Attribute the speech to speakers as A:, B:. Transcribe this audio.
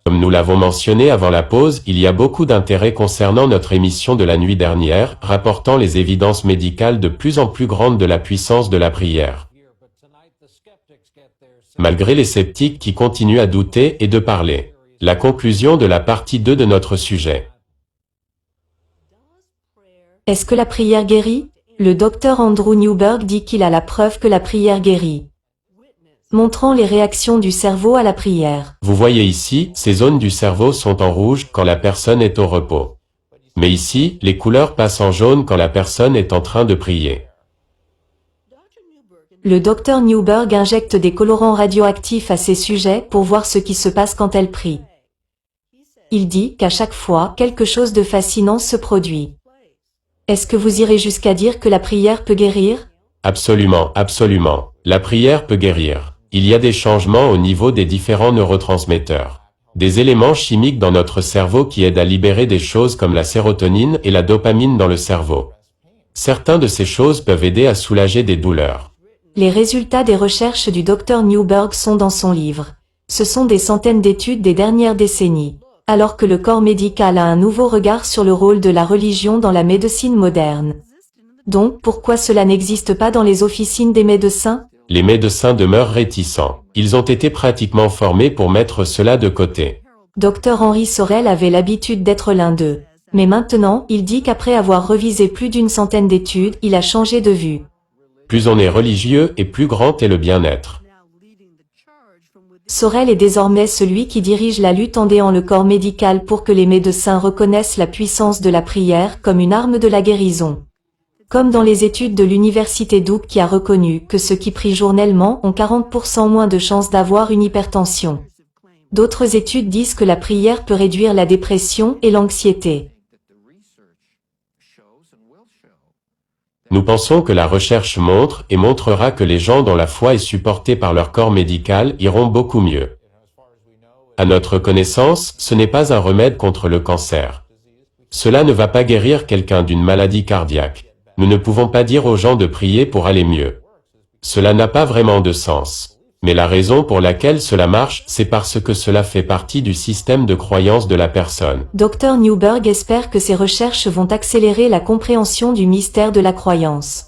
A: Comme nous l'avons mentionné avant la pause, il y a beaucoup d'intérêt concernant notre émission de la nuit dernière, rapportant les évidences médicales de plus en plus grandes de la puissance de la prière. Malgré les sceptiques qui continuent à douter et de parler. La conclusion de la partie 2 de notre sujet.
B: Est-ce que la prière guérit? Le docteur Andrew Newberg dit qu'il a la preuve que la prière guérit, montrant les réactions du cerveau à la prière.
A: Vous voyez ici, ces zones du cerveau sont en rouge quand la personne est au repos. Mais ici, les couleurs passent en jaune quand la personne est en train de prier.
B: Le docteur Newberg injecte des colorants radioactifs à ces sujets pour voir ce qui se passe quand elle prie. Il dit qu'à chaque fois, quelque chose de fascinant se produit. Est-ce que vous irez jusqu'à dire que la prière peut guérir?
A: Absolument, absolument. La prière peut guérir. Il y a des changements au niveau des différents neurotransmetteurs. Des éléments chimiques dans notre cerveau qui aident à libérer des choses comme la sérotonine et la dopamine dans le cerveau. Certains de ces choses peuvent aider à soulager des douleurs.
B: Les résultats des recherches du docteur Newberg sont dans son livre. Ce sont des centaines d'études des dernières décennies. Alors que le corps médical a un nouveau regard sur le rôle de la religion dans la médecine moderne. Donc, pourquoi cela n'existe pas dans les officines des médecins?
A: Les médecins demeurent réticents. Ils ont été pratiquement formés pour mettre cela de côté.
B: Dr Henry Sorel avait l'habitude d'être l'un d'eux. Mais maintenant, il dit qu'après avoir revisé plus d'une centaine d'études, il a changé de vue.
A: Plus on est religieux et plus grand est le bien-être.
B: Sorel est désormais celui qui dirige la lutte en aidant le corps médical pour que les médecins reconnaissent la puissance de la prière comme une arme de la guérison. Comme dans les études de l'université Duke qui a reconnu que ceux qui prient journellement ont 40% moins de chances d'avoir une hypertension. D'autres études disent que la prière peut réduire la dépression et l'anxiété.
A: Nous pensons que la recherche montre et montrera que les gens dont la foi est supportée par leur corps médical iront beaucoup mieux. À notre connaissance, ce n'est pas un remède contre le cancer. Cela ne va pas guérir quelqu'un d'une maladie cardiaque. Nous ne pouvons pas dire aux gens de prier pour aller mieux. Cela n'a pas vraiment de sens. Mais la raison pour laquelle cela marche, c'est parce que cela fait partie du système de croyance de la personne.
B: Dr Newberg espère que ces recherches vont accélérer la compréhension du mystère de la croyance.